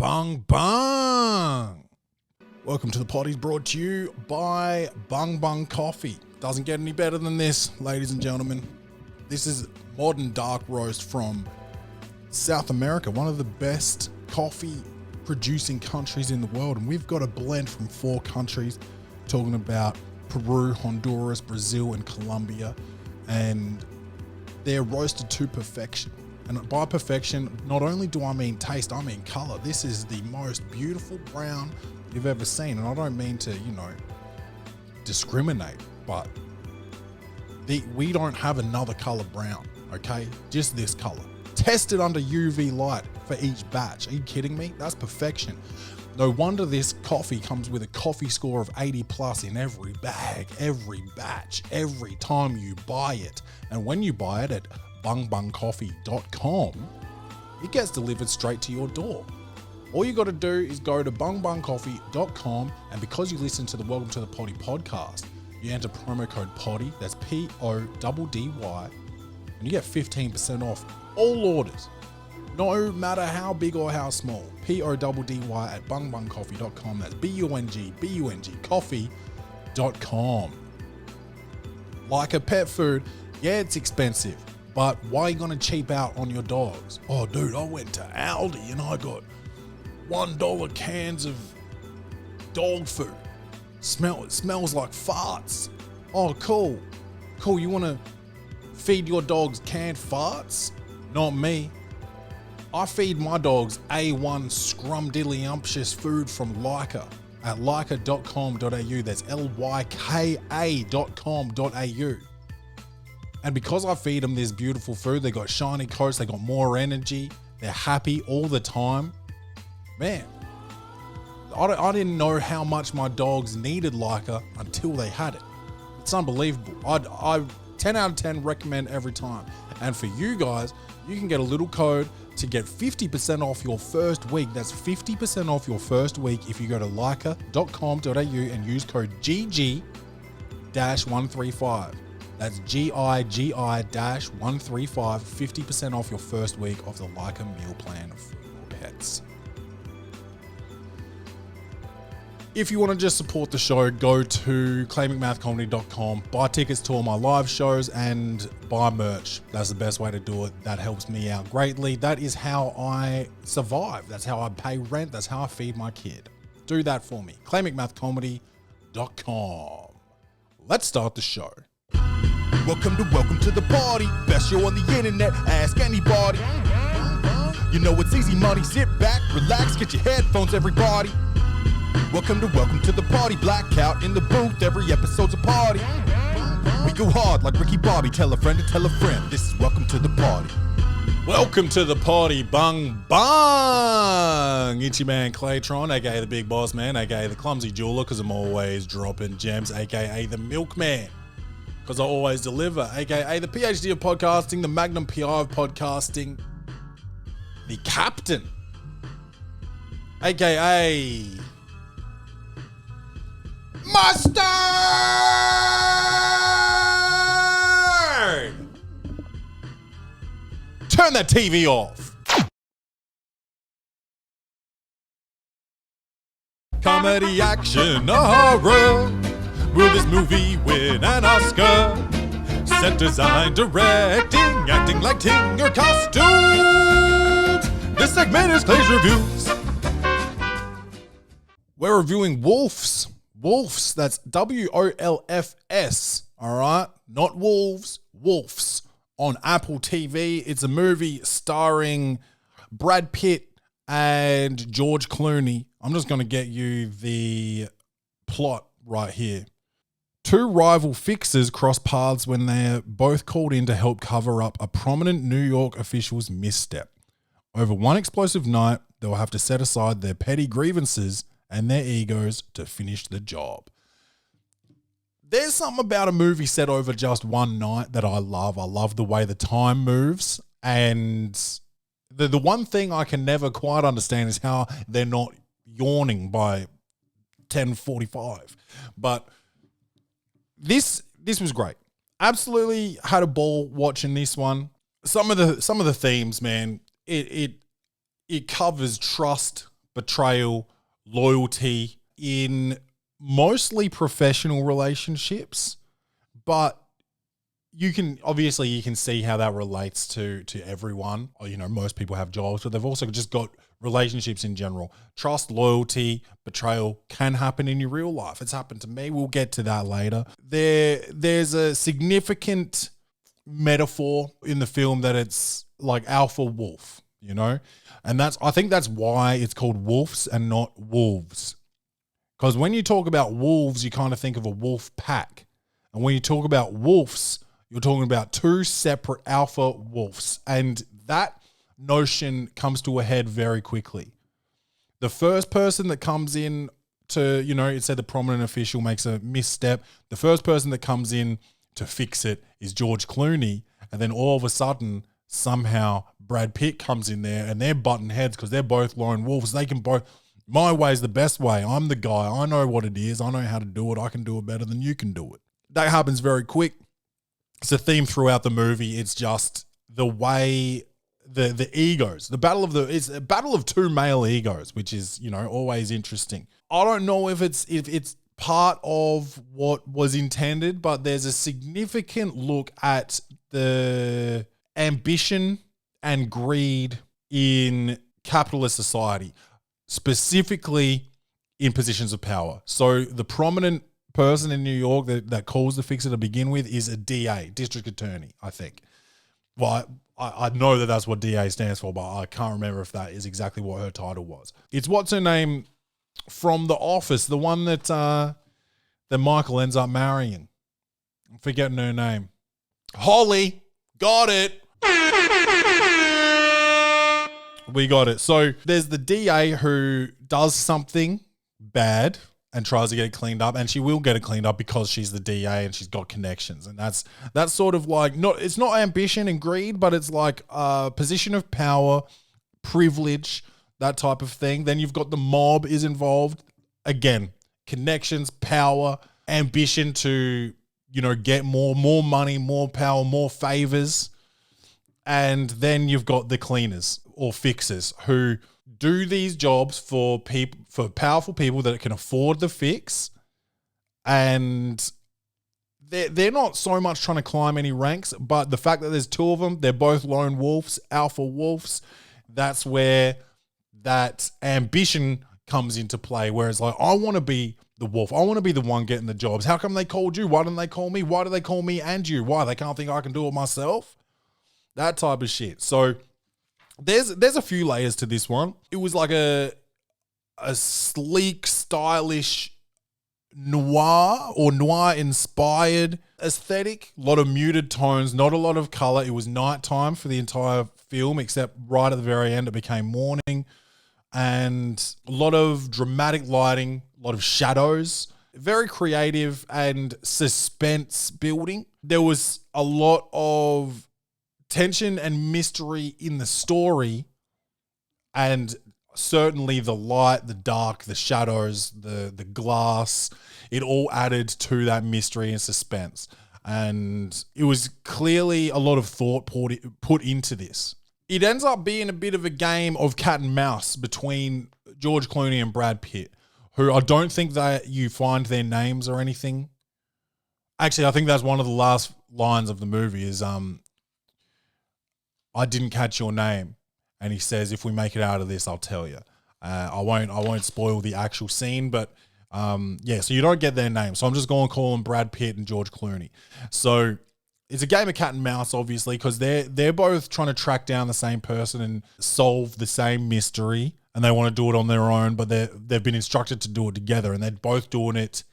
Bung Bung. Welcome to the Poddy, brought to you by Bung Bung Coffee. Doesn't get any better than this, ladies and gentlemen. This is modern dark roast from South America, one of the best coffee producing countries in the world. And we've got a blend from 4 countries, talking about Peru, Honduras, Brazil, and Colombia. And they're roasted to perfection. And by perfection, not only do I mean taste, I mean color. This is the most beautiful brown you've ever seen. And I don't mean to, discriminate, but we don't have another color brown, okay? Just this color. Tested under UV light for each batch. Are you kidding me? That's perfection. No wonder this coffee comes with a coffee score of 80 plus in every bag, every batch, every time you buy it. And when you buy it at bungbungcoffee.com, it gets delivered straight to your door. All you got to do is go to bungbungcoffee.com, and because you listen to the Welcome to the Poddy podcast, you enter promo code Poddy, that's PODDY, and you get 15% off all orders, no matter how big or how small. PODDY at bungbungcoffee.com, that's BUNG coffee.com. Like a pet food, yeah, it's expensive, but why are you going to cheap out on your dogs? Oh, dude, I went to Aldi and I got $1 cans of dog food. It smells like farts. Oh, cool. Cool, you want to feed your dogs canned farts? Not me. I feed my dogs A1 scrumdiddlyumptious food from Lyka at lyka.com.au. That's lyka.com.au. And because I feed them this beautiful food, they got shiny coats, they got more energy, they're happy all the time. Man, I didn't know how much my dogs needed Lyka until they had it. It's unbelievable. I 10 out of 10 recommend every time. And for you guys, you can get a little code to get 50% off your first week. That's 50% off your first week if you go to lyka.com.au and use code GG-135. That's GIGI-135, 50% off your first week of the Lyka meal plan for your pets. If you want to just support the show, go to claimingmathcomedy.com, buy tickets to all my live shows, and buy merch. That's the best way to do it. That helps me out greatly. That is how I survive. That's how I pay rent. That's how I feed my kid. Do that for me. claimingmathcomedy.com. Let's start the show. Welcome to the party. Best show on the internet. Ask anybody. You know it's easy money. Sit back, relax, get your headphones, everybody. Welcome to the party. Blackout in the booth. Every episode's a party. We go hard like Ricky Bobby. Tell a friend to tell a friend. This is Welcome to the Party. Welcome to the party, Bung Bung. It's your man Claytron, aka the Big Boss Man, aka the Clumsy Jeweler, because I'm always dropping gems, aka the Milkman, because I always deliver, aka the PhD of podcasting, the Magnum PI of podcasting, the Captain, aka Mustard! Turn that TV off. Comedy, action, or horror. Will this movie win an Oscar? Set design, directing, acting, lighting, or costumes. This segment is Clay's Reviews. We're reviewing Wolves. Wolves, that's WOLFS, all right? Not wolves, wolves, on Apple TV. It's a movie starring Brad Pitt and George Clooney. I'm just going to get you the plot right here. 2 rival fixers cross paths when they're both called in to help cover up a prominent New York official's misstep. Over one explosive night, they'll have to set aside their petty grievances and their egos to finish the job. There's something about a movie set over just one night that I love. I love the way the time moves. And the one thing I can never quite understand is how they're not yawning by 10:45. But this was great. Absolutely had a ball watching this one. Some of the themes, man, it covers trust, betrayal, loyalty in mostly professional relationships, but you can see how that relates to everyone. Or, most people have jobs, but they've also just got relationships in general. Trust, loyalty, betrayal can happen in your real life. It's happened to me. We'll get to that later. There's a significant metaphor in the film that it's like alpha wolf, and I think that's why it's called wolves and not wolves. Because when you talk about wolves, you kind of think of a wolf pack. And when you talk about wolves, you're talking about two separate alpha wolves. And that notion comes to a head very quickly. The first person that comes in to, it said the prominent official makes a misstep. The first person that comes in to fix it is George Clooney. And then all of a sudden, somehow Brad Pitt comes in there and they're button heads because they're both lone wolves. They can both... My way's the best way. I'm the guy. I know what it is. I know how to do it. I can do it better than you can do it. That happens very quick. It's a theme throughout the movie. It's just the way the egos, it's a battle of two male egos, which is, always interesting. I don't know if it's part of what was intended, but there's a significant look at the ambition and greed in capitalist society, specifically in positions of power. So the prominent person in New York that calls the fixer to begin with is a DA, district attorney, I think. Well, I know that that's what DA stands for, but I can't remember if that is exactly what her title was. It's what's her name from The Office, the one that Michael ends up marrying. I'm forgetting her name. Holly. Got it. We got it. So there's the DA who does something bad and tries to get it cleaned up, and she will get it cleaned up because she's the DA and she's got connections. And that's sort of like, it's not ambition and greed, but it's like a position of power, privilege, that type of thing. Then you've got the mob is involved. Again, connections, power, ambition to, get more money, more power, more favors. And then you've got the cleaners or fixers who do these jobs for powerful people that can afford the fix, and they're not so much trying to climb any ranks, but the fact that there's two of them, they're both lone wolves, alpha wolves. That's where that ambition comes into play, where it's like, I want to be the wolf. I want to be the one getting the jobs. How come they called you? Why didn't they call me? Why do they call me and you? Why? They can't think I can do it myself? That type of shit. So there's a few layers to this one. It was like a sleek, stylish noir-inspired aesthetic. A lot of muted tones, not a lot of color. It was nighttime for the entire film, except right at the very end, it became morning. And a lot of dramatic lighting, a lot of shadows, very creative and suspense building. There was a lot of tension and mystery in the story, and certainly the light, the dark, the shadows, the glass, it all added to that mystery and suspense. And it was clearly a lot of thought put into this. It ends up being a bit of a game of cat and mouse between George Clooney and Brad Pitt, who I don't think that you find their names or anything. Actually, I think that's one of the last lines of the movie is, I didn't catch your name. And he says, if we make it out of this, I'll tell you. I won't spoil the actual scene, but so you don't get their name. So I'm just going to call them Brad Pitt and George Clooney. So it's a game of cat and mouse, obviously, because they're both trying to track down the same person and solve the same mystery, and they want to do it on their own, but they've been instructed to do it together, and they're both doing it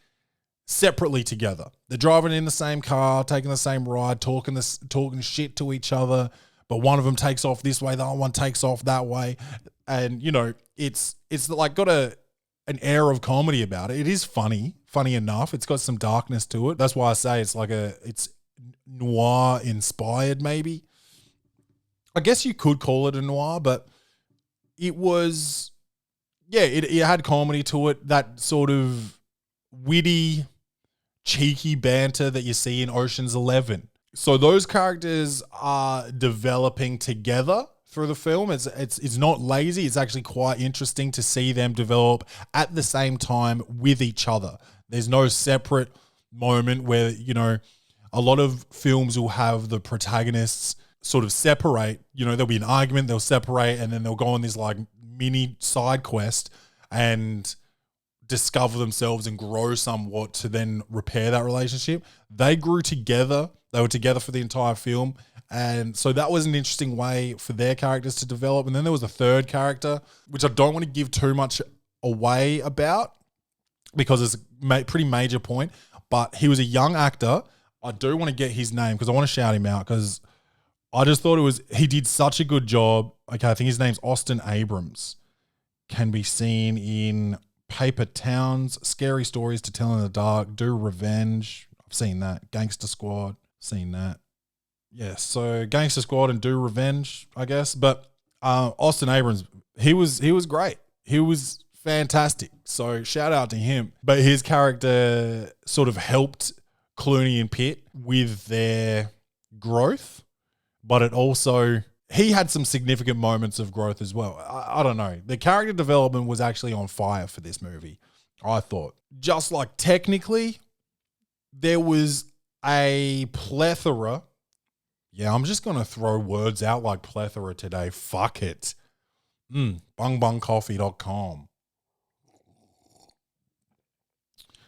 separately together. They're driving in the same car, taking the same ride, talking shit to each other, but one of them takes off this way, the other one takes off that way. And, it's like got an air of comedy about it. It is funny enough. It's got some darkness to it. That's why I say it's noir-inspired, maybe. I guess you could call it a noir, but it was, it had comedy to it, that sort of witty, cheeky banter that you see in Ocean's 11. So those characters are developing together through the film. It's not lazy. It's actually quite interesting to see them develop at the same time with each other. There's no separate moment where, you know, a lot of films will have the protagonists sort of separate. You know, there'll be an argument, they'll separate, and then they'll go on this like mini side quest and discover themselves and grow somewhat to then repair that relationship. They grew together. They were together for the entire film. And so that was an interesting way for their characters to develop. And then there was a third character, which I don't want to give too much away about because it's a pretty major point. But he was a young actor. I do want to get his name because I want to shout him out because I just thought he did such a good job. Okay, I think his name's Austin Abrams. Can be seen in Paper Towns, Scary Stories to Tell in the Dark, Do Revenge. I've seen that. Gangster Squad, seen that. Yeah, so Gangster Squad and Do Revenge, I guess. But Austin Abrams, he was great. He was fantastic. So shout out to him. But his character sort of helped Clooney and Pitt with their growth, but it also, he had some significant moments of growth as well. I don't know. The character development was actually on fire for this movie, I thought. Just like technically, there was a plethora. Yeah, I'm just going to throw words out like plethora today. Fuck it. Bungbungcoffee.com.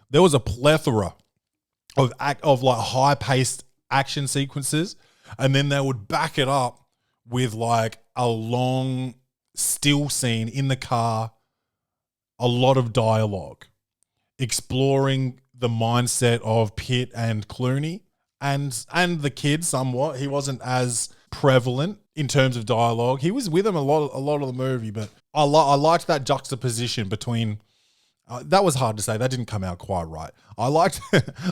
There was a plethora of like high-paced action sequences, and then they would back it up with like a long still scene in the car, a lot of dialogue, exploring the mindset of Pitt and Clooney and the kid somewhat. He wasn't as prevalent in terms of dialogue. He was with him a lot of the movie, but I liked that juxtaposition between. That was hard to say. That didn't come out quite right. I liked.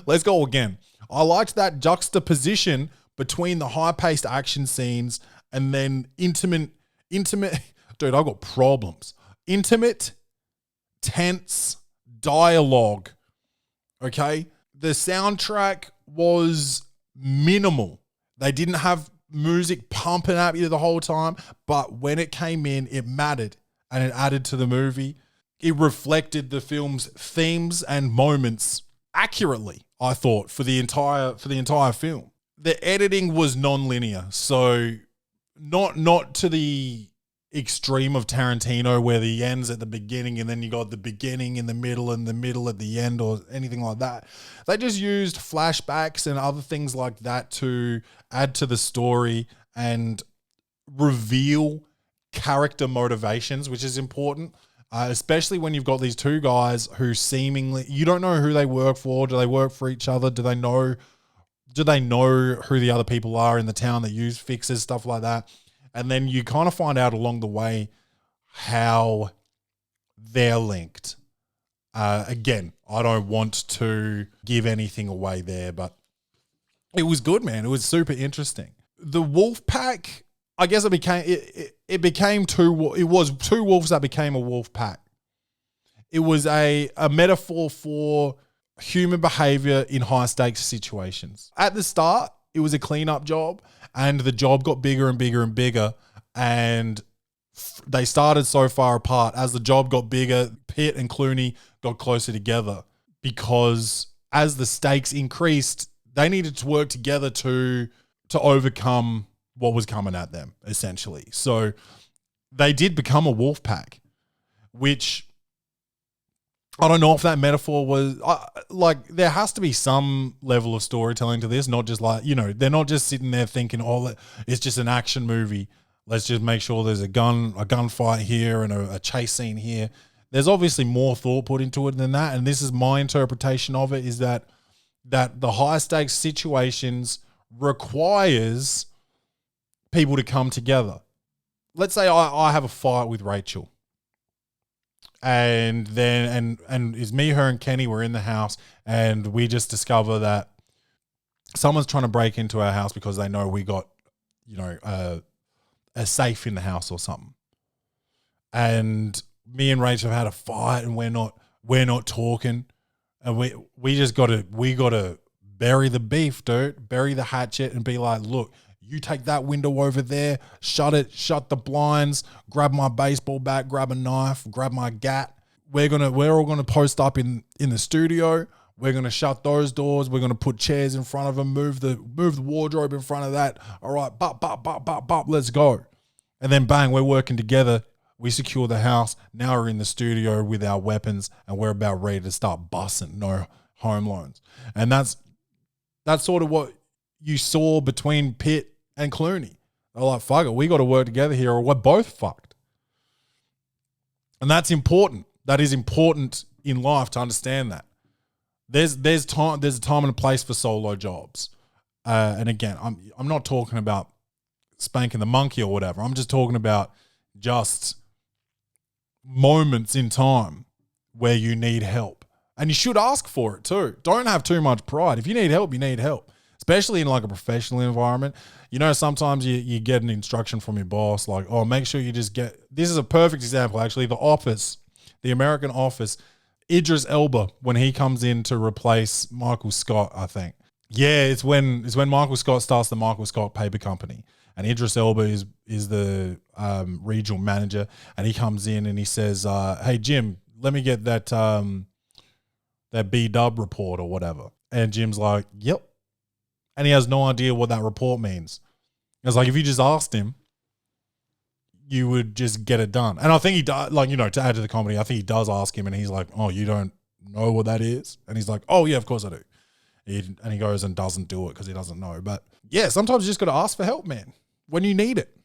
Let's go again. I liked that juxtaposition between the high-paced action scenes and then intimate. Dude, I've got problems. Intimate, tense dialogue. Okay, the soundtrack was minimal. They didn't have music pumping at you the whole time, but when it came in, it mattered and it added to the movie. It reflected the film's themes and moments accurately, I thought, for the entire film. The editing was non-linear, so not to the extreme of Tarantino where the end's at the beginning and then you got the beginning in the middle and the middle at the end or anything like that. They just used flashbacks and other things like that to add to the story and reveal character motivations, which is important. Especially when you've got these two guys who seemingly, you don't know who they work for. Do they work for each other? Do they know who the other people are in the town that use fixes, stuff like that? And then you kind of find out along the way how they're linked. Again, I don't want to give anything away there, but it was good, man. It was super interesting. The wolf pack, I guess it became two wolves that became a wolf pack. It was a metaphor for human behavior in high stakes situations. At the start, it was a cleanup job and the job got bigger and bigger and bigger and they started so far apart. As the job got bigger, Pitt and Clooney got closer together because as the stakes increased, they needed to work together to overcome what was coming at them, essentially. So they did become a wolf pack, which I don't know if that metaphor was like, there has to be some level of storytelling to this, not just like, you know, they're not just sitting there thinking, oh, it's just an action movie. Let's just make sure there's a gunfight here and a chase scene here. There's obviously more thought put into it than that. And this is my interpretation of it, is that the high stakes situations requires people to come together. Let's say I have a fight with Rachel. And then, and it's me, her, and Kenny, we're in the house, and we just discover that someone's trying to break into our house because they know we got, you know, a safe in the house or something. And me and Rachel have had a fight, and we're not talking, and we gotta bury the beef, dude, bury the hatchet, and be like, look, You take that window over there, shut it, shut the blinds, grab my baseball bat, grab a knife, grab my gat. We're all gonna post up in the studio. We're gonna shut those doors. We're gonna put chairs in front of them, move the wardrobe in front of that. All right, bop, let's go. And then bang, we're working together. We secure the house. Now we're in the studio with our weapons and we're about ready to start busting no home loans. And that's sort of what you saw between Pitt and Clooney. They're like, fuck it, we got to work together here or we're both fucked. And that's important. That is important in life to understand that. There's a time and a place for solo jobs. And again, I'm not talking about spanking the monkey or whatever. I'm just talking about just moments in time where you need help. And you should ask for it too. Don't have too much pride. If you need help, you need help. Especially in like a professional environment. You know, sometimes you get an instruction from your boss like, oh, make sure you just get... This is a perfect example, actually. The Office, the American Office, Idris Elba, when he comes in to replace Michael Scott, I think. Yeah, it's when Michael Scott starts the Michael Scott Paper Company. And Idris Elba is the regional manager. And he comes in and he says, hey, Jim, let me get that B-dub report or whatever. And Jim's like, yep. And he has no idea what that report means. It's like, if you just asked him, you would just get it done. And I think he does, like, you know, to add to the comedy, I think he does ask him and he's like, oh, you don't know what that is? And he's like, oh, yeah, of course I do. And he goes and doesn't do it because he doesn't know. But yeah, sometimes you just got to ask for help, man, when you need it.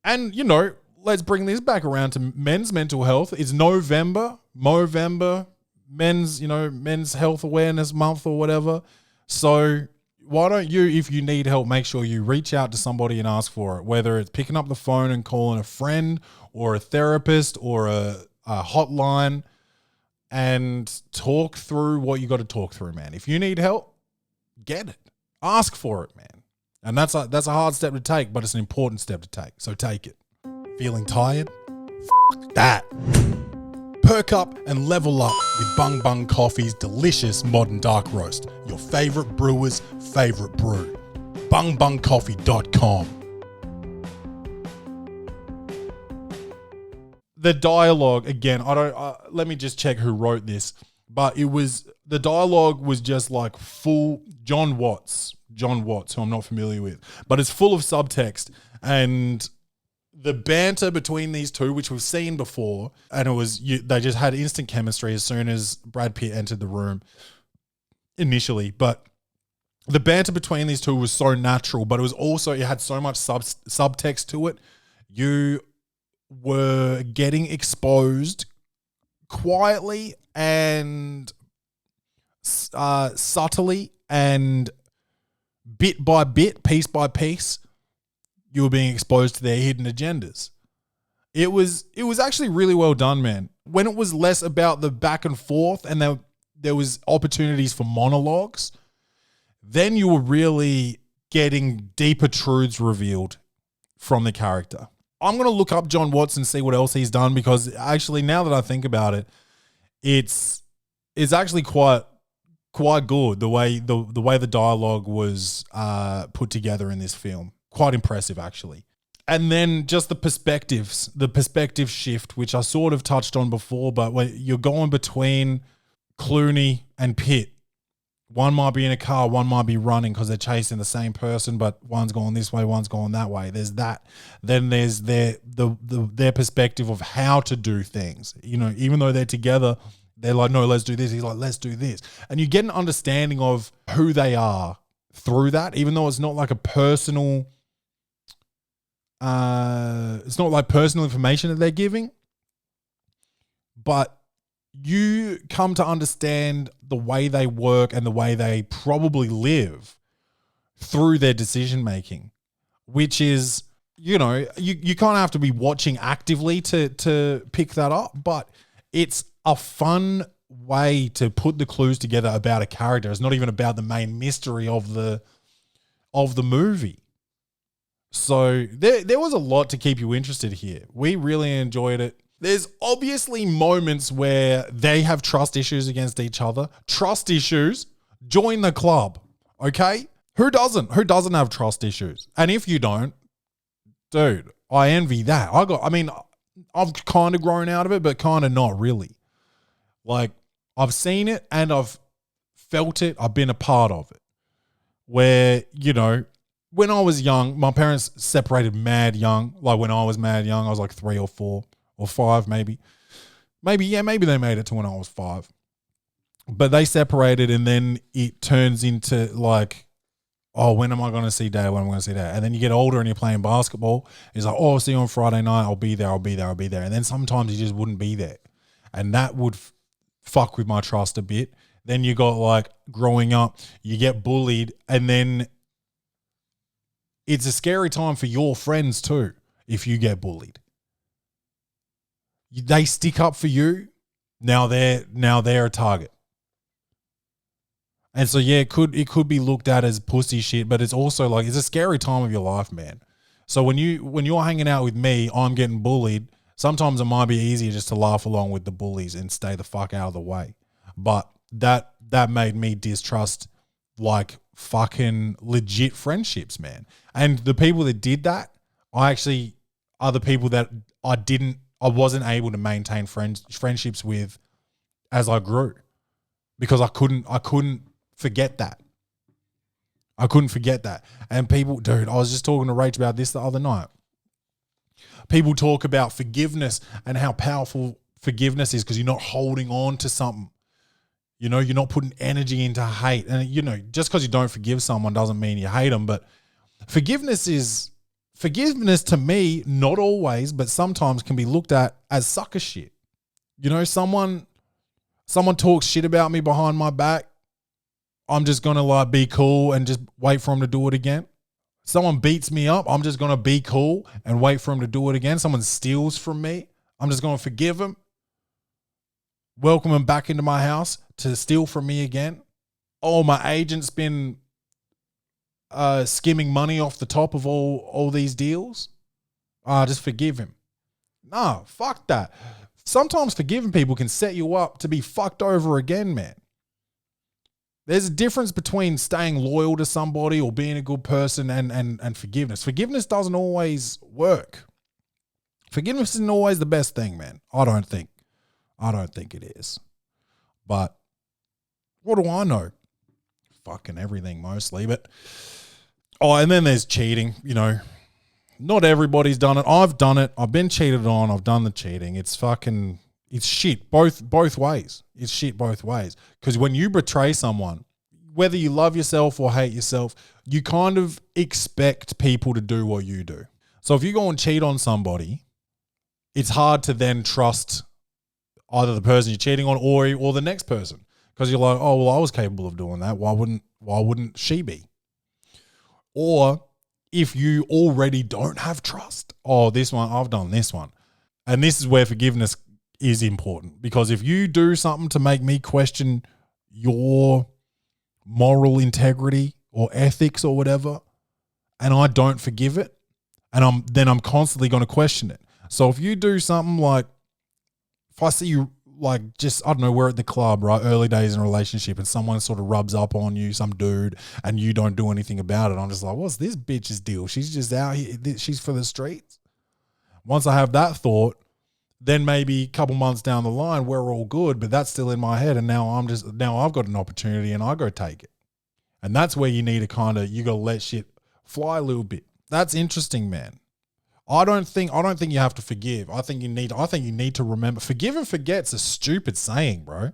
And, you know, let's bring this back around to men's mental health. It's Movember, men's health awareness month or whatever. So why don't you, if you need help, make sure you reach out to somebody and ask for it, whether it's picking up the phone and calling a friend or a therapist or a hotline, and talk through what you got to talk through, man. If you need help, get it. Ask for it, man. And that's a hard step to take, but it's an important step to take. So take it. Feeling tired? F*** that. Perk up and level up with Bung Bung Coffee's delicious modern dark roast. Your favorite brewer's favorite brew. bungbungcoffee.com. The dialogue, again, let me just check who wrote this, but the dialogue was just like full John Watts, who I'm not familiar with, but it's full of subtext, and the banter between these two, which we've seen before, and they just had instant chemistry as soon as Brad Pitt entered the room initially, but the banter between these two was so natural, but it had so much subtext to it. You were getting exposed quietly and subtly and bit by bit, piece by piece. You were being exposed to their hidden agendas. It was actually really well done, man. When it was less about the back and forth and there was opportunities for monologues, then you were really getting deeper truths revealed from the character. I'm going to look up John Watts and see what else he's done, because actually, now that I think about it, it's actually quite good the way the dialogue was put together in this film. Quite impressive, actually. And then just the perspective shift, which I sort of touched on before, but when you're going between Clooney and Pitt, one might be in a car, one might be running because they're chasing the same person, but one's going this way, one's going that way. There's that. Then there's their perspective of how to do things. You know, even though they're together, they're like, no, let's do this. He's like, let's do this. And you get an understanding of who they are through that, even though it's not like a personal... it's not like personal information that they're giving, but you come to understand the way they work and the way they probably live through their decision making, which is, you know, you kind of have to be watching actively to pick that up, but it's a fun way to put the clues together about a character. It's not even about the main mystery of the movie. So there was a lot to keep you interested here. We really enjoyed it. There's obviously moments where they have trust issues against each other. Trust issues, join the club, okay? Who doesn't? Who doesn't have trust issues? And if you don't, dude, I envy that. I've kind of grown out of it, but kind of not really. Like, I've seen it and I've felt it. I've been a part of it. Where, when I was young, my parents separated mad young. Like, when I was mad young, I was like 3 or 4 or 5 maybe. Maybe they made it to when I was 5. But they separated, and then it turns into like, oh, when am I going to see Dad? When am I going to see Dad? And then you get older and you're playing basketball. It's like, oh, I'll see you on Friday night. I'll be there. And then sometimes you just wouldn't be there. And that would fuck with my trust a bit. Then you got like growing up, you get bullied, and then it's a scary time for your friends too if you get bullied. They stick up for you. Now they're a target. And so, yeah, it could be looked at as pussy shit, but it's also like, it's a scary time of your life, man. So when you're hanging out with me, I'm getting bullied. Sometimes it might be easier just to laugh along with the bullies and stay the fuck out of the way. But that made me distrust like fucking legit friendships, man. And the people that did that, I actually are the people that I wasn't able to maintain friendships with as I grew, because I couldn't forget that. I couldn't forget that. And people, dude, I was just talking to Rach about this the other night. People talk about forgiveness and how powerful forgiveness is because you're not holding on to something. You're not putting energy into hate. And, just because you don't forgive someone doesn't mean you hate them. But forgiveness to me, not always, but sometimes can be looked at as sucker shit. Someone talks shit about me behind my back. I'm just going to like be cool and just wait for him to do it again. Someone beats me up. I'm just going to be cool and wait for him to do it again. Someone steals from me. I'm just going to forgive him. Welcome him back into my house to steal from me again. Oh, my agent's been skimming money off the top of all these deals. Just forgive him. No, fuck that. Sometimes forgiving people can set you up to be fucked over again, man. There's a difference between staying loyal to somebody or being a good person and forgiveness. Forgiveness doesn't always work. Forgiveness isn't always the best thing, man. I don't think it is. But what do I know? Fucking everything mostly. But and then there's cheating, Not everybody's done it. I've done it. I've been cheated on. I've done the cheating. It's shit both ways. It's shit both ways. Because when you betray someone, whether you love yourself or hate yourself, you kind of expect people to do what you do. So if you go and cheat on somebody, it's hard to then trust either the person you're cheating on or the next person. Because you're like, oh, well, I was capable of doing that. Why wouldn't she be? Or if you already don't have trust, this one, I've done this one. And this is where forgiveness is important, because if you do something to make me question your moral integrity or ethics or whatever, and I don't forgive it, and I'm constantly going to question it. So if you do something like, if I see you like just, I don't know, we're at the club, right? Early days in a relationship, and someone sort of rubs up on you, some dude, and you don't do anything about it. I'm just like, what's this bitch's deal? She's just out here. She's for the streets. Once I have that thought, then maybe a couple months down the line, we're all good, but that's still in my head. And now I've got an opportunity and I go take it. And that's where you need to you got to let shit fly a little bit. That's interesting, man. I don't think you have to forgive. I think you need to remember. Forgive and forget's a stupid saying, bro.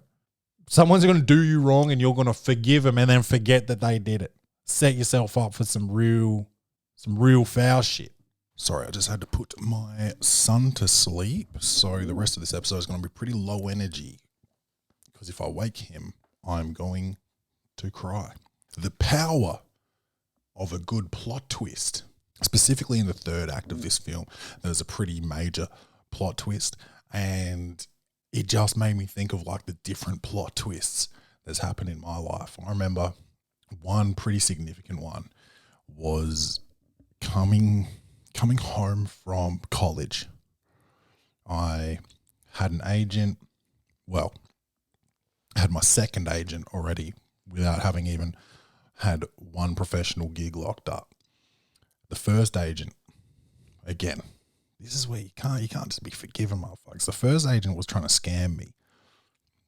Someone's going to do you wrong and you're going to forgive them and then forget that they did it. Set yourself up for some real foul shit. Sorry, I just had to put my son to sleep. So the rest of this episode is going to be pretty low energy, because if I wake him, I'm going to cry. The power of a good plot twist. Specifically in the third act of this film, there's a pretty major plot twist, and it just made me think of like the different plot twists that's happened in my life. I remember one pretty significant one was coming home from college. I had an agent, I had my second agent already without having even had one professional gig locked up. The first agent, again, this is where you can't just be forgiven, motherfuckers. The first agent was trying to scam me.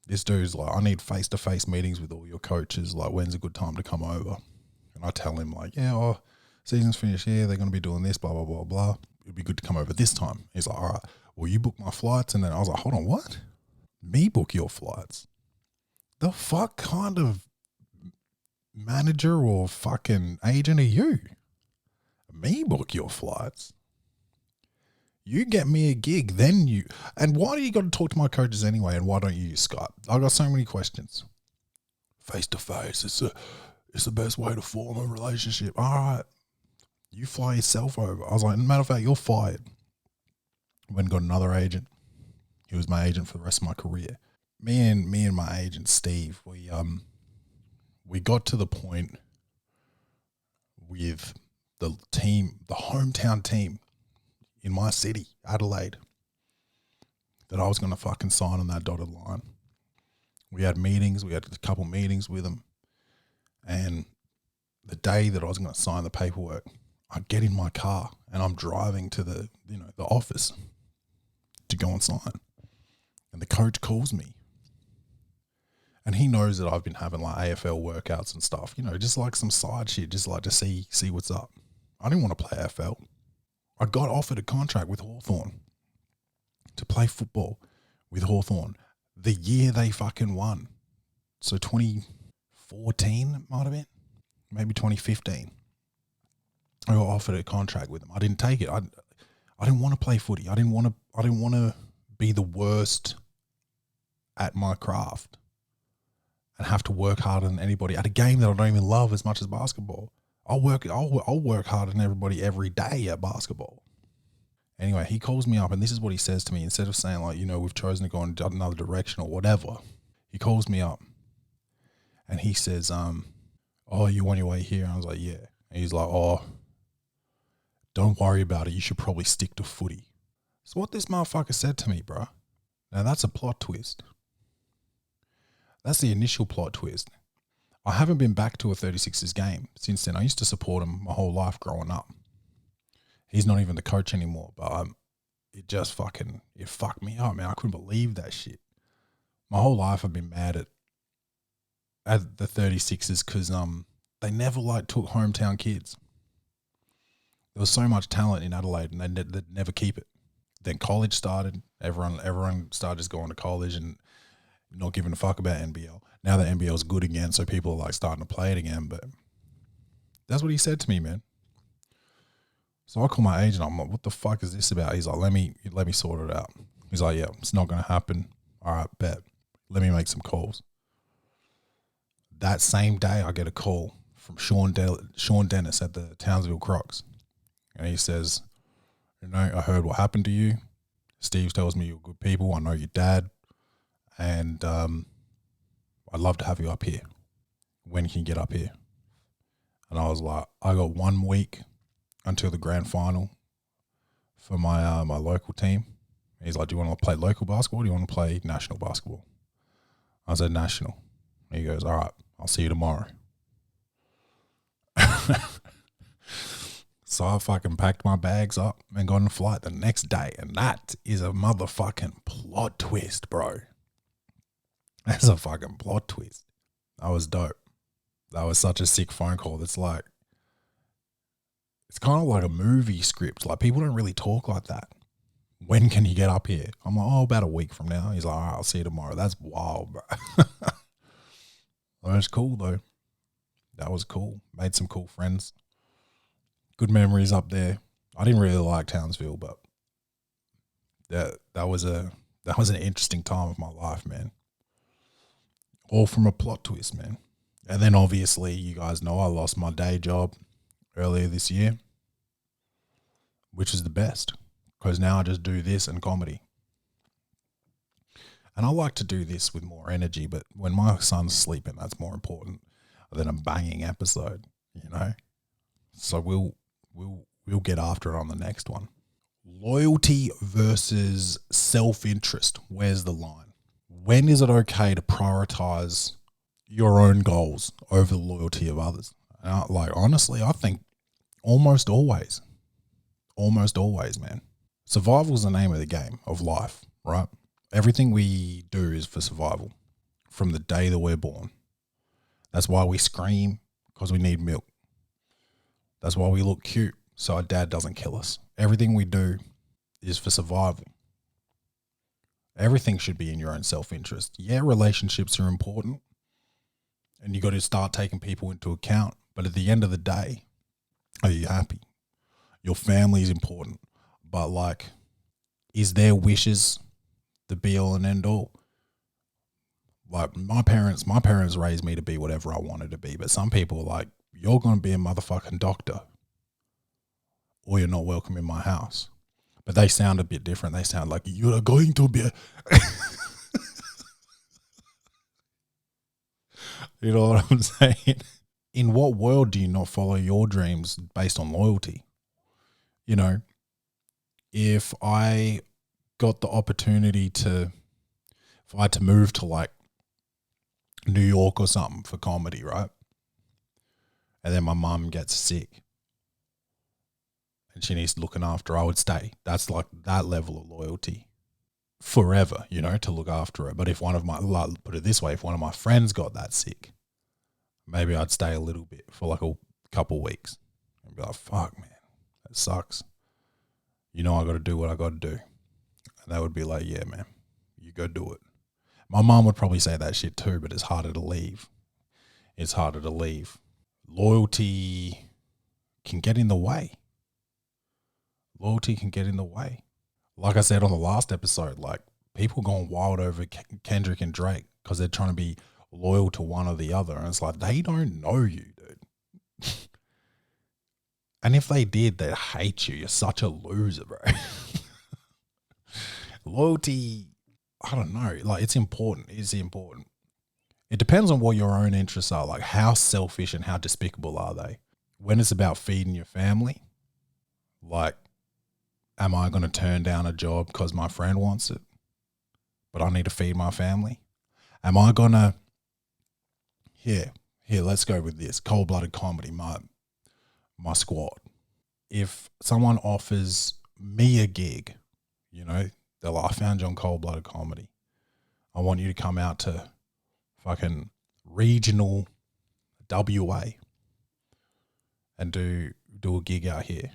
This dude's like, I need face-to-face meetings with all your coaches. Like, when's a good time to come over? And I tell him like, yeah, season's finished here. They're going to be doing this, blah, blah, blah, blah. It'd be good to come over this time. He's like, all right, well, you book my flights. And then I was like, hold on, what? Me book your flights? The fuck kind of manager or fucking agent are you? Me book your flights? You get me a gig, then you... And why do you got to talk to my coaches anyway, and why don't you use Skype? I got so many questions. Face-to-face, it's the best way to form a relationship. All right, you fly yourself over. I was like, matter of fact, you're fired. Went and got another agent. He was my agent for the rest of my career. Me and my agent, Steve, we got to the point with the team, the hometown team, in my city, Adelaide, that I was going to fucking sign on that dotted line. We had meetings. We had a couple meetings with them. And the day that I was going to sign the paperwork, I get in my car and I'm driving to the office to go and sign. And the coach calls me. And he knows that I've been having like AFL workouts and stuff, just like some side shit, just like to see what's up. I didn't want to play AFL. I got offered a contract with Hawthorn to play football with Hawthorn the year they fucking won. So 2014 it might have been, maybe 2015. I got offered a contract with them. I didn't take it. I didn't want to play footy. I didn't want to be the worst at my craft and have to work harder than anybody at a game that I don't even love as much as basketball. I'll work harder than everybody every day at basketball. Anyway, he calls me up and this is what he says to me. Instead of saying like, we've chosen to go in another direction or whatever, he calls me up and he says, oh, you on your way here? And I was like, yeah. And he's like, oh, don't worry about it. You should probably stick to footy. So what this motherfucker said to me, bro, now that's a plot twist. That's the initial plot twist. I haven't been back to a 36ers game since then. I used to support him my whole life growing up. He's not even the coach anymore, but it fucked me up, man. I couldn't believe that shit. My whole life I've been mad at the 36ers because they never took hometown kids. There was so much talent in Adelaide and they'd never keep it. Then college started. Everyone started just going to college and not giving a fuck about NBL. Now that NBL is good again, so people are starting to play it again. But that's what he said to me, man. So I call my agent. I'm like, "What the fuck is this about?" He's like, "Let me sort it out." He's like, "Yeah, it's not going to happen." All right, bet. Let me make some calls. That same day, I get a call from Sean Dennis at the Townsville Crocs, and he says, "I heard what happened to you. Steve tells me you're good people. I know your dad, and I'd love to have you up here. When can you get up here?" And I was like, I got 1 week until the grand final for my my local team. He's like, "Do you want to play local basketball or do you want to play national basketball?" I said, "National." And he goes, "All right, I'll see you tomorrow." So I fucking packed my bags up and got on a flight the next day. And that is a motherfucking plot twist, bro. That's a fucking plot twist. That was dope. That was such a sick phone call. It's kind of like a movie script. Like, people don't really talk like that. When can you get up here? I'm like, about a week from now. He's like, "All right, I'll see you tomorrow." That's wild, bro. That was cool, though. That was cool. Made some cool friends. Good memories up there. I didn't really like Townsville, but that was an interesting time of my life, man. All from a plot twist, man. And then obviously, you guys know I lost my day job earlier this year, which is the best because now I just do this and comedy. And I like to do this with more energy, but when my son's sleeping, that's more important than a banging episode, So we'll get after it on the next one. Loyalty versus self-interest. Where's the line? When is it okay to prioritize your own goals over the loyalty of others? Like, honestly, I think almost always, man. Survival is the name of the game of life, right? Everything we do is for survival from the day that we're born. That's why we scream, because we need milk. That's why we look cute, so our dad doesn't kill us. Everything we do is for survival. Everything should be in your own self-interest. Yeah, relationships are important, and you got to start taking people into account. But at the end of the day, are you happy? Your family is important, but like, is their wishes the be all and end all? Like my parents raised me to be whatever I wanted to be, but some people are like, you're going to be a motherfucking doctor or you're not welcome in my house. But they sound a bit different. They sound like, you're going to be a... You know what I'm saying? In what world do you not follow your dreams based on loyalty? You know, if I got the opportunity to, if I had to move to like New York or something for comedy, right? And then my mum gets sick and she needs looking after, I would stay. That's like that level of loyalty forever, you know, to look after her. But if one of my, like, put it this way, if one of my friends got that sick, maybe I'd stay a little bit for like a couple weeks and be like, fuck, man, that sucks. You know, I got to do what I got to do. And they would be like, yeah, man, you go do it. My mom would probably say that shit too, but it's harder to leave. It's harder to leave. Loyalty can get in the way. Loyalty can get in the way. Like I said on the last episode, like people going wild over Kendrick and Drake because they're trying to be loyal to one or the other. And it's like, they don't know you, dude. And if they did, they'd hate you. You're such a loser, bro. Loyalty, I don't know. Like, it's important. It's important. It depends on what your own interests are. Like, how selfish and how despicable are they? When it's about feeding your family, like, am I going to turn down a job because my friend wants it, but I need to feed my family? Am I going to, here, let's go with this. Cold-blooded comedy, my squad. If someone offers me a gig, you know, they're like, I found you on Cold-blooded comedy. I want you to come out to fucking regional WA and do a gig out here.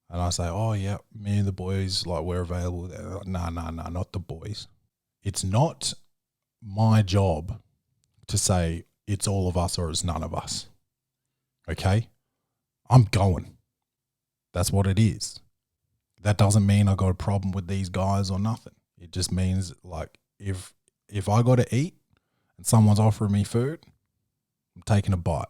And I say, oh, yeah, me and the boys, like, we're available. Like, nah, not the boys. It's not my job to say it's all of us or it's none of us. Okay? I'm going. That's what it is. That doesn't mean I got a problem with these guys or nothing. It just means, like, if I got to eat and someone's offering me food, I'm taking a bite.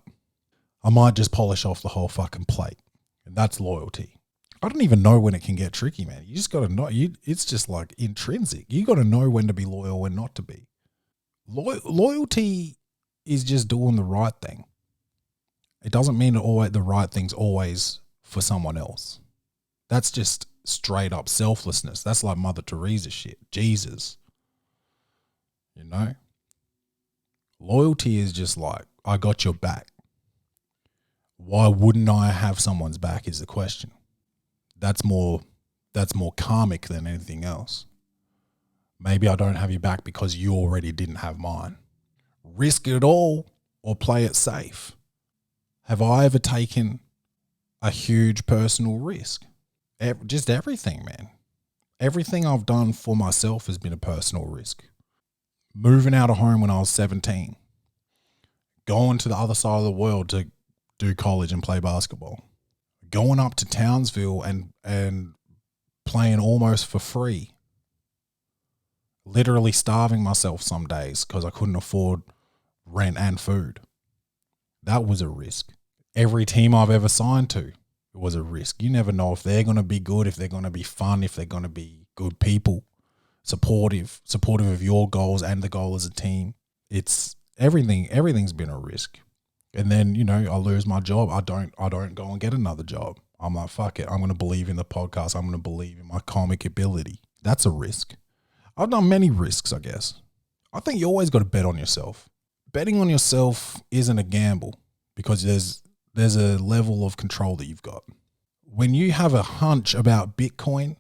I might just polish off the whole fucking plate. And that's loyalty. I don't even know when it can get tricky, man. You just got to know. It's just like intrinsic. You got to know when to be loyal, when not to be. Loyalty is just doing the right thing. It doesn't mean the right thing's always for someone else. That's just straight up selflessness. That's like Mother Teresa shit. Jesus. You know? Loyalty is just like, I got your back. Why wouldn't I have someone's back is the question. That's more karmic than anything else. Maybe I don't have your back because you already didn't have mine. Risk it all or play it safe. Have I ever taken a huge personal risk? Just everything, man. Everything I've done for myself has been a personal risk. Moving out of home when I was 17. Going to the other side of the world to do college and play basketball. Going up to Townsville and playing almost for free. Literally starving myself some days because I couldn't afford rent and food. That was a risk. Every team I've ever signed to was a risk. You never know if they're going to be good, if they're going to be fun, if they're going to be good people, supportive of your goals and the goal as a team. It's everything's been a risk. And then, you know, I lose my job. I don't go and get another job. I'm like, fuck it. I'm going to believe in the podcast. I'm going to believe in my comic ability. That's a risk. I've done many risks, I guess. I think you always got to bet on yourself. Betting on yourself isn't a gamble because there's a level of control that you've got. When you have a hunch about Bitcoin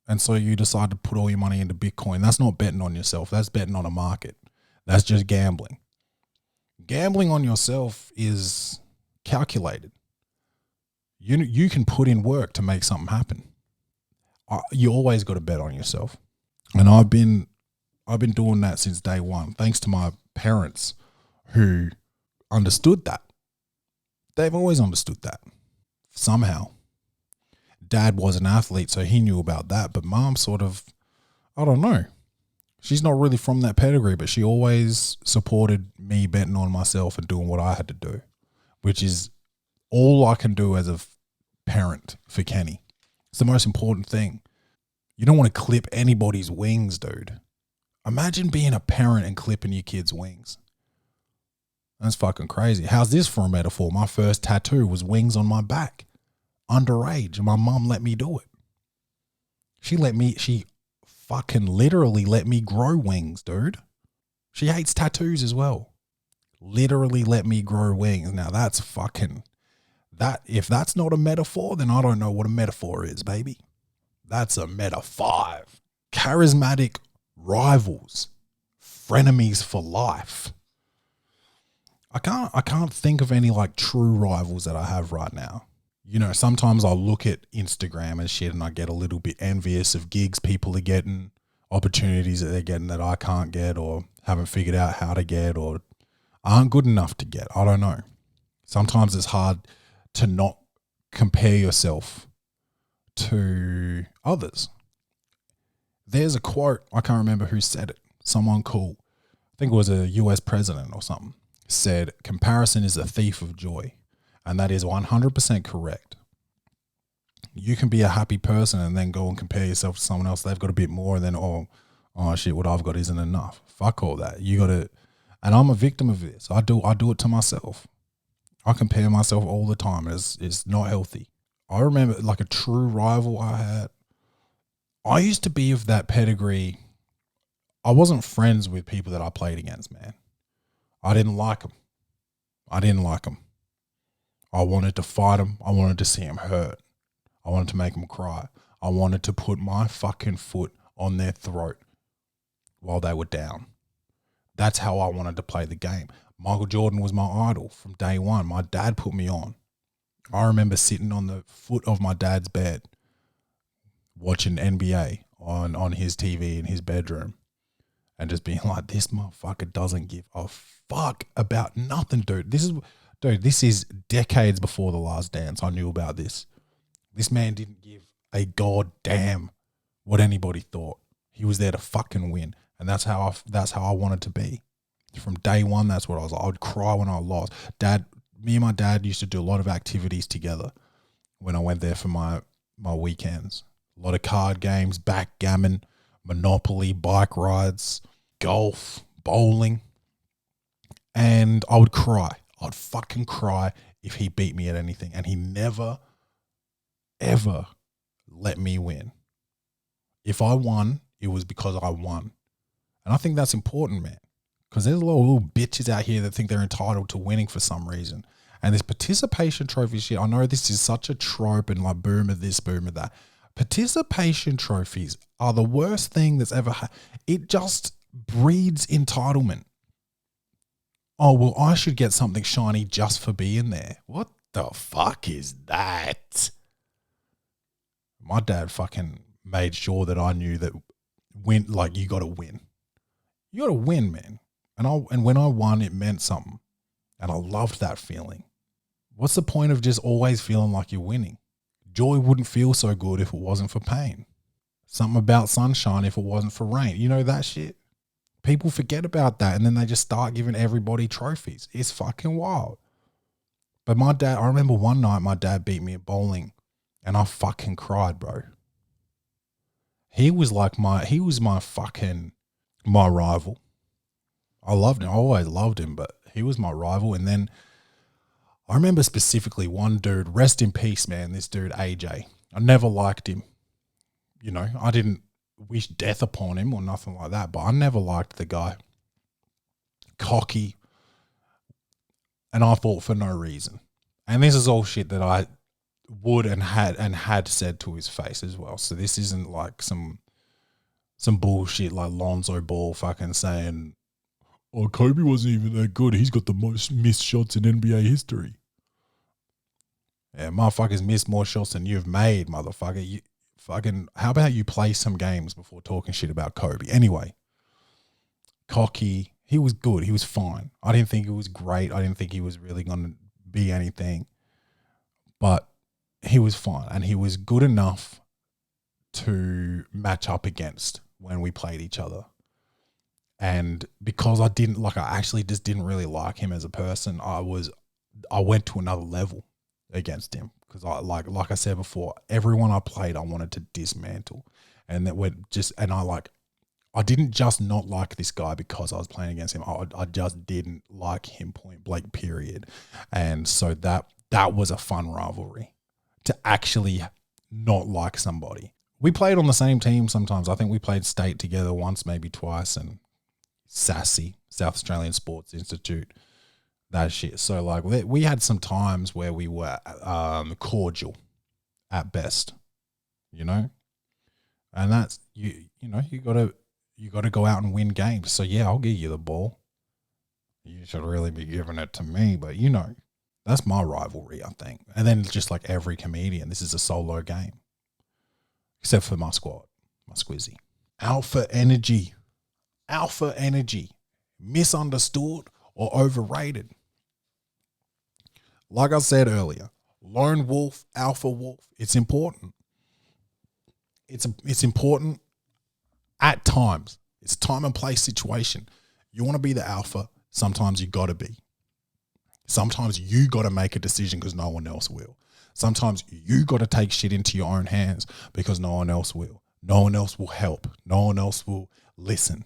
and so you decide to put all your money into Bitcoin, that's not betting on yourself. That's betting on a market. That's just gambling. Gambling on yourself is calculated. You can put in work to make something happen. You always got to bet on yourself. And I've been doing that since day one, thanks to my parents who understood that. They've always understood that somehow. Dad was an athlete, so he knew about that. But mom sort of, I don't know. She's not really from that pedigree, but she always supported me betting on myself and doing what I had to do, which is all I can do as a parent for Kenny. It's the most important thing. You don't want to clip anybody's wings, dude. Imagine being a parent and clipping your kid's wings. That's fucking crazy. How's this for a metaphor? My first tattoo was wings on my back. Underage. And my mom let me do it. She fucking literally let me grow wings, dude. She hates tattoos as well. Literally let me grow wings. Now that's fucking, if that's not a metaphor, then I don't know what a metaphor is, baby. That's a meta 5. Charismatic rivals, frenemies for life. I can't think of any like true rivals that I have right now. You know, sometimes I'll look at Instagram and shit and I get a little bit envious of gigs people are getting, opportunities that they're getting that I can't get or haven't figured out how to get or aren't good enough to get. I don't know. Sometimes it's hard to not compare yourself to others. There's a quote, I can't remember who said it. Someone cool, I think it was a US president or something, said, comparison is a thief of joy. And that is 100% correct. You can be a happy person and then go and compare yourself to someone else. They've got a bit more and then, oh shit, what I've got isn't enough. Fuck all that. You got to, and I'm a victim of this. I do it to myself. I compare myself all the time. It's not healthy. I remember like a true rival I had. I used to be of that pedigree. I wasn't friends with people that I played against, man. I didn't like them. I wanted to fight them. I wanted to see them hurt. I wanted to make them cry. I wanted to put my fucking foot on their throat while they were down. That's how I wanted to play the game. Michael Jordan was my idol from day one. My dad put me on. I remember sitting on the foot of my dad's bed watching NBA on his TV in his bedroom and just being like, this motherfucker doesn't give a fuck about nothing, dude. This is decades before The Last Dance. I knew about this. This man didn't give a goddamn what anybody thought. He was there to fucking win. And that's how I wanted to be. From day one, that's what I was like. I would cry when I lost. Me and my dad used to do a lot of activities together when I went there for my weekends. A lot of card games, backgammon, Monopoly, bike rides, golf, bowling. And I would cry. I'd fucking cry if he beat me at anything. And he never, ever let me win. If I won, it was because I won. And I think that's important, man. Because there's a lot of little bitches out here that think they're entitled to winning for some reason. And this participation trophy shit, I know this is such a trope and like boomer this, boomer that. Participation trophies are the worst thing that's ever happened. It just breeds entitlement. Oh, well, I should get something shiny just for being there. What the fuck is that? My dad fucking made sure that I knew that you got to win. You got to win, man. And when I won, it meant something. And I loved that feeling. What's the point of just always feeling like you're winning? Joy wouldn't feel so good if it wasn't for pain. Something about sunshine if it wasn't for rain. You know that shit? People forget about that and then they just start giving everybody trophies. It's fucking wild. But my dad, I remember one night my dad beat me at bowling and I fucking cried, bro. He was my rival. I loved him. I always loved him, but he was my rival. And then I remember specifically one dude, rest in peace, man, this dude, AJ. I never liked him. You know, I didn't wish death upon him or nothing like that, but I never liked the guy. Cocky, And I thought for no reason. And this is all shit that I would and had said to his face as well. So this isn't like some bullshit like Lonzo Ball fucking saying, oh, Kobe wasn't even that good. He's got the most missed shots in NBA history. Yeah, motherfuckers missed more shots than you've made, motherfucker. You fucking, how about you play some games before talking shit about Kobe? Anyway, cocky, he was good. He was fine. I didn't think he was great. I didn't think he was really going to be anything. But he was fine. And he was good enough to match up against when we played each other. And because I actually just didn't really like him as a person, I went to another level against him. Because like I said before, everyone I played, I wanted to dismantle. And I didn't just not like this guy because I was playing against him. I just didn't like him, point blank, period. And so that was a fun rivalry, to actually not like somebody. We played on the same team sometimes. I think we played state together once, maybe twice, and SASI, South Australian Sports Institute, that shit. So like we had some times where we were cordial at best, you know? And that's, you got to go out and win games. So yeah, I'll give you the ball. You should really be giving it to me, but you know, that's my rivalry, I think. And then just like every comedian, this is a solo game. Except for my squad, my squizzy. Alpha energy. Misunderstood or overrated. Like I said earlier, lone wolf, alpha wolf, it's important. It's important at times. It's a time and place situation. You want to be the alpha, sometimes you got to be. Sometimes you got to make a decision because no one else will. Sometimes you got to take shit into your own hands because no one else will. No one else will help. No one else will listen.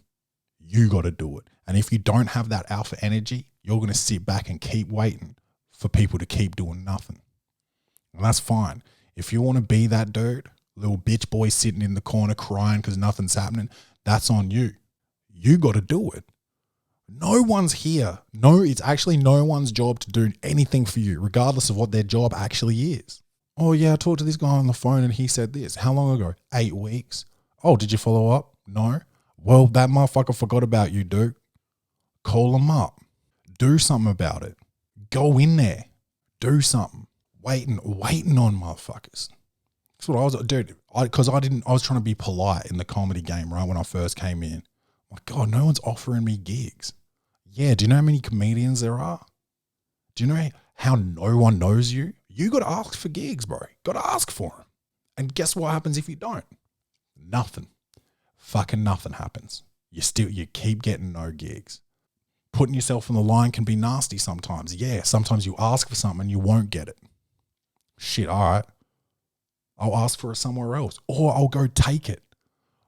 You got to do it. And if you don't have that alpha energy, you're going to sit back and keep waiting for people to keep doing nothing. And that's fine. If you want to be that dude, little bitch boy sitting in the corner crying because nothing's happening, that's on you. You got to do it. No one's here. No, it's actually no one's job to do anything for you, regardless of what their job actually is. Oh yeah, I talked to this guy on the phone and he said this. How long ago? 8 weeks. Oh, did you follow up? No. Well, that motherfucker forgot about you, dude. Call him up. Do something about it. Go in there. Do something. Waiting on motherfuckers. That's what I was, dude. I was trying to be polite in the comedy game, right? When I first came in. My God, no one's offering me gigs. Yeah, do you know how many comedians there are? Do you know how no one knows you? You got to ask for gigs, bro. Got to ask for them. And guess what happens if you don't? Nothing. Fucking nothing happens. You keep getting no gigs. Putting yourself on the line can be nasty sometimes. Yeah, sometimes you ask for something and you won't get it. Shit, all right. I'll ask for it somewhere else. Or I'll go take it.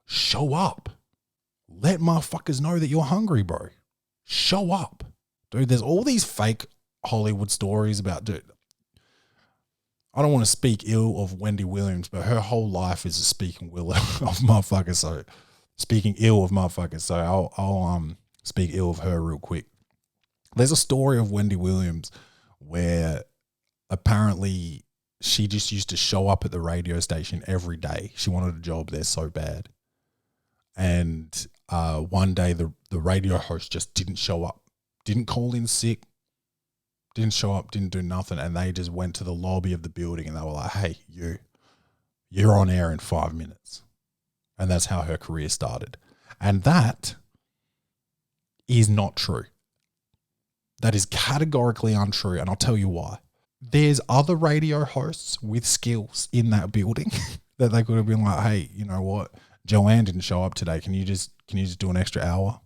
Show up. Let motherfuckers know that you're hungry, bro. Show up. Dude, there's all these fake Hollywood stories about, dude. I don't want to speak ill of Wendy Williams, but her whole life is speaking ill of motherfuckers. So speaking ill of motherfuckers. So I'll speak ill of her real quick. There's a story of Wendy Williams where apparently she just used to show up at the radio station every day. She wanted a job there so bad. And one day the radio host just didn't show up, didn't call in sick, didn't show up, didn't do nothing. And they just went to the lobby of the building and they were like, hey, you're on air in 5 minutes. And that's how her career started. And that is not true. That is categorically untrue. And I'll tell you why. There's other radio hosts with skills in that building that they could have been like, hey, you know what? Joanne didn't show up today. Can you just do an extra hour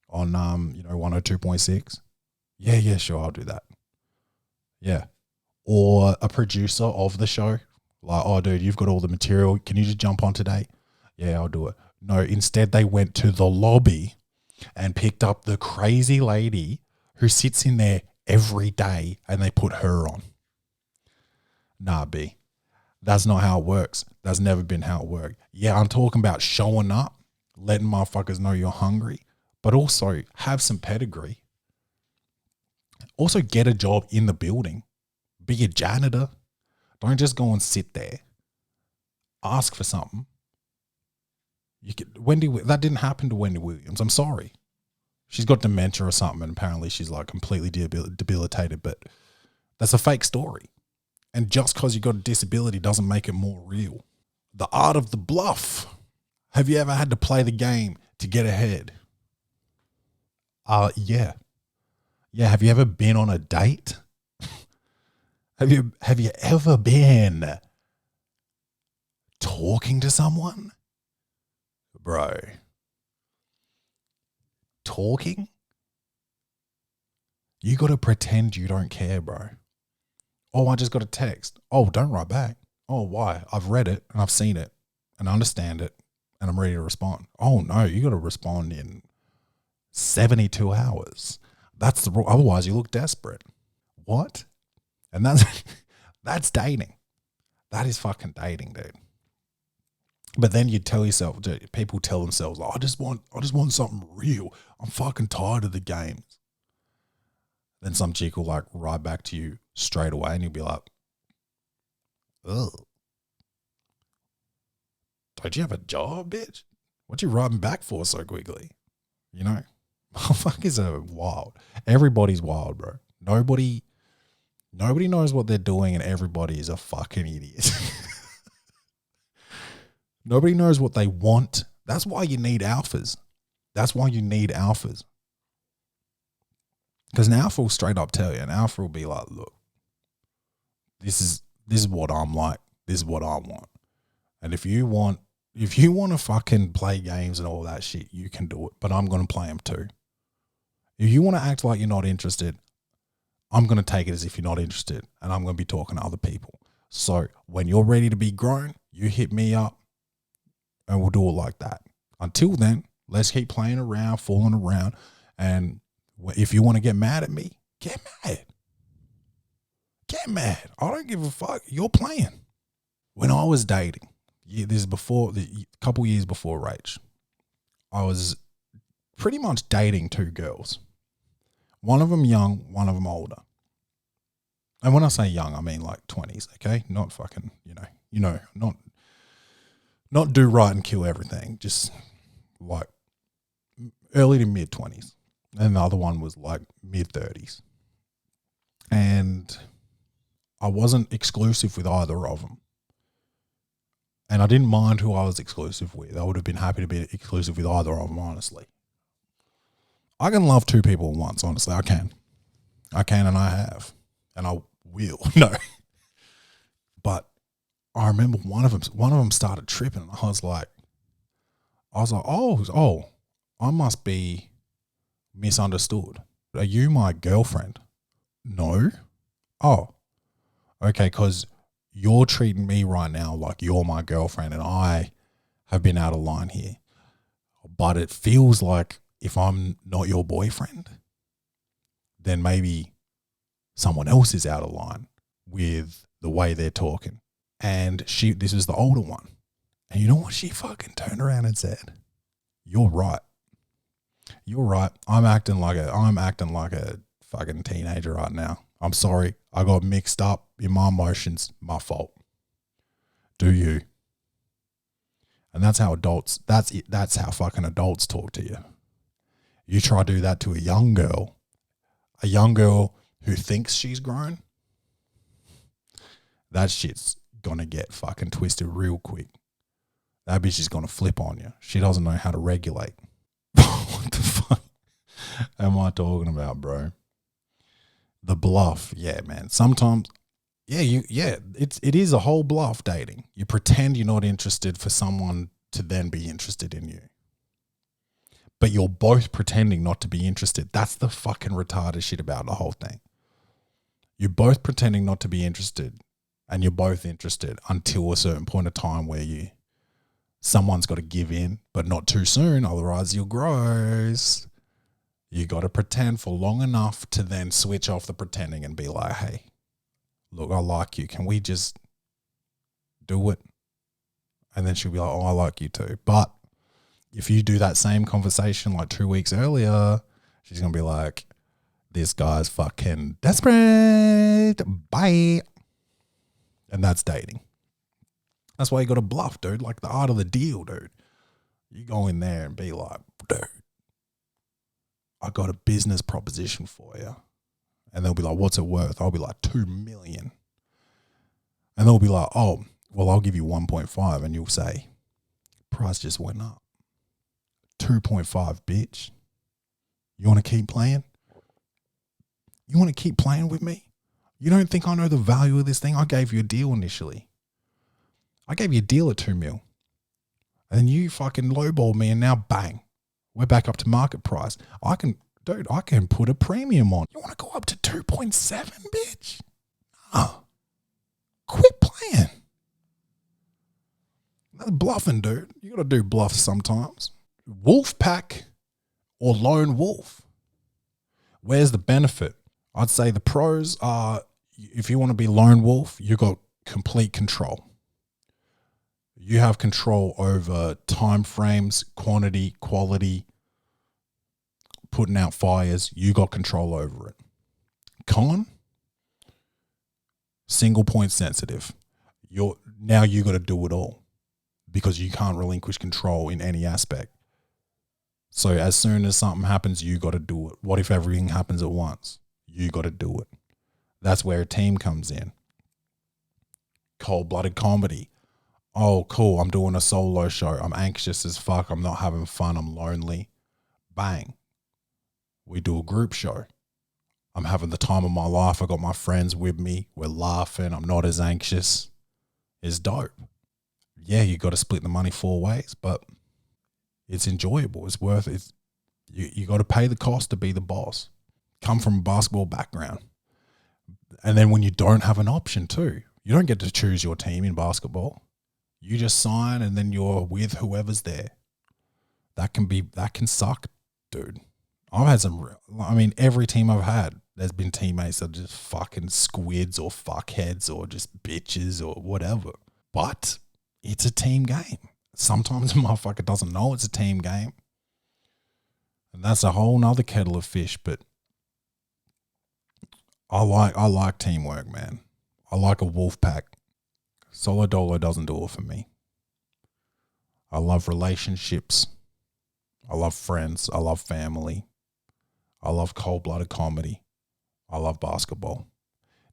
on 102.6? Yeah, sure, I'll do that. Yeah. Or a producer of the show, like, oh dude, you've got all the material. Can you just jump on today? Yeah, I'll do it. No, instead they went to the lobby and picked up the crazy lady who sits in there every day and they put her on. Nah, B. That's not how it works. That's never been how it worked. Yeah, I'm talking about showing up, letting motherfuckers know you're hungry, but also have some pedigree. Also, get a job in the building. Be a janitor. Don't just go and sit there. Ask for something. That didn't happen to Wendy Williams. I'm sorry. She's got dementia or something, and apparently she's like completely debilitated, but that's a fake story. And just because you got a disability doesn't make it more real. The art of the bluff. Have you ever had to play the game to get ahead? Yeah. Yeah, have you ever been on a date? Have you ever been talking to someone? Bro. Talking? You got to pretend you don't care, bro. Oh, I just got a text. Oh, don't write back. Oh, why? I've read it and I've seen it and understand it and I'm ready to respond. Oh, no, you got to respond in 72 hours. That's the rule. Otherwise, you look desperate. What? And that's dating. That is fucking dating, dude. But then you tell yourself, people tell themselves, oh, I just want something real. I'm fucking tired of the games. Then some chick will like write back to you straight away and you'll be like, ugh. Don't you have a job, bitch? What you writing back for so quickly? You know? Motherfuckers are wild. Everybody's wild, bro. Nobody knows what they're doing and everybody is a fucking idiot. Nobody knows what they want. That's why you need alphas. That's why you need alphas. Because an alpha will straight up tell you. An alpha will be like, look, this is what I'm like. This is what I want. And if you want to fucking play games and all that shit, you can do it. But I'm going to play them too. If you want to act like you're not interested, I'm going to take it as if you're not interested. And I'm going to be talking to other people. So when you're ready to be grown, you hit me up and we'll do it like that. Until then, let's keep playing around, fooling around. And if you want to get mad at me, get mad. Get mad. I don't give a fuck. You're playing. When I was dating, a couple years before Rach, I was pretty much dating two girls. One of them young, one of them older. And when I say young, I mean like 20s, okay? Not fucking, not do right and kill everything. Just like early to mid 20s. And the other one was like mid 30s. And I wasn't exclusive with either of them. And I didn't mind who I was exclusive with. I would have been happy to be exclusive with either of them, honestly. I can love two people at once, honestly. I can and I have. And I will. No. But I remember one of them started tripping. And I was like, oh, I must be misunderstood. Are you my girlfriend? No. Oh, okay, because you're treating me right now like you're my girlfriend and I have been out of line here. But it feels like if I'm not your boyfriend, then maybe someone else is out of line with the way they're talking. And this is the older one. And you know what she fucking turned around and said? You're right. You're right. I'm acting like a fucking teenager right now. I'm sorry. I got mixed up in my emotions. My fault. Do you? And that's how adults, that's how fucking adults talk to you. You try to do that to a young girl who thinks she's grown, that shit's gonna get fucking twisted real quick. That bitch is gonna flip on you. She doesn't know how to regulate. What the fuck am I talking about, bro? The bluff. Yeah, man. Sometimes, it is a whole bluff dating. You pretend you're not interested for someone to then be interested in you. But you're both pretending not to be interested. That's the fucking retarded shit about the whole thing. You're both pretending not to be interested and you're both interested until a certain point of time where someone's got to give in, but not too soon. Otherwise you'll gross. You got to pretend for long enough to then switch off the pretending and be like, hey, look, I like you. Can we just do it? And then she'll be like, oh, I like you too. But if you do that same conversation like 2 weeks earlier, she's going to be like, this guy's fucking desperate. Bye. And that's dating. That's why you got to bluff, dude. Like the art of the deal, dude. You go in there and be like, dude, I got a business proposition for you. And they'll be like, what's it worth? I'll be like, 2 million. And they'll be like, oh, well, I'll give you 1.5. And you'll say, price just went up. 2.5, bitch. You want to keep playing? You want to keep playing with me? You don't think I know the value of this thing? I gave you a deal initially. I gave you a deal at 2 mil. And you fucking lowballed me and now bang. We're back up to market price. I can put a premium on. You want to go up to 2.7, bitch? Oh, quit playing. That's bluffing, dude. You got to do bluffs sometimes. Wolf pack or lone wolf? Where's the benefit? I'd say the pros are, if you want to be lone wolf, you got complete control. You have control over time frames, quantity, quality, putting out fires. You got control over it. Con, single point sensitive. You got to do it all because you can't relinquish control in any aspect. So as soon as something happens, you got to do it. What if everything happens at once? You got to do it. That's where a team comes in. Cold-blooded comedy. Oh, cool. I'm doing a solo show. I'm anxious as fuck. I'm not having fun. I'm lonely. Bang. We do a group show. I'm having the time of my life. I got my friends with me. We're laughing. I'm not as anxious. It's dope. Yeah, you got to split the money 4 ways, but it's enjoyable. It's worth it. You got to pay the cost to be the boss. Come from a basketball background. And then when you don't have an option too, you don't get to choose your team in basketball. You just sign and then you're with whoever's there. That can suck, dude. I've had every team I've had, there's been teammates that are just fucking squids or fuckheads or just bitches or whatever. But it's a team game. Sometimes a motherfucker doesn't know it's a team game. And that's a whole nother kettle of fish, but I like teamwork, man. I like a wolf pack. Solo dolo doesn't do it for me. I love relationships. I love friends. I love family. I love cold-blooded comedy. I love basketball.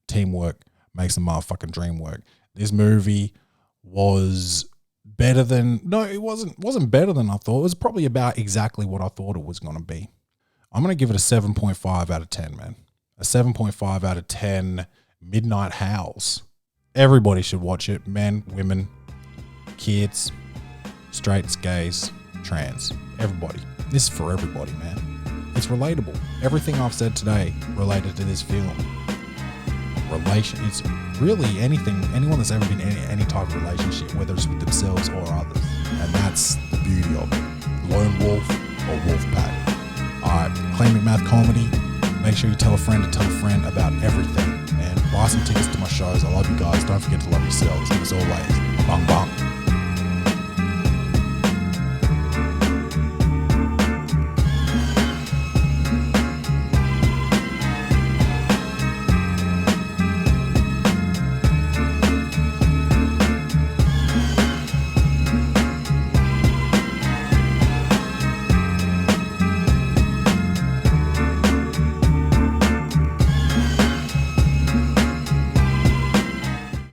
Teamwork makes the motherfucking dream work. This movie was better than... No, it wasn't better than I thought. It was probably about exactly what I thought it was going to be. I'm going to give it a 7.5 out of 10, man. A 7.5 out of 10 midnight howls. Everybody should watch it. Men, women, kids, straights, gays, trans. Everybody. This is for everybody, man. It's relatable. Everything I've said today related to this film. It's really anyone that's ever been in any type of relationship, whether it's with themselves or others. And that's the beauty of it. Lone wolf or wolf pack. Alright, Clay McMath comedy. Make sure you tell a friend about everything. And buy some tickets to my shows. I love you guys. Don't forget to love yourselves. And as always, bung bung.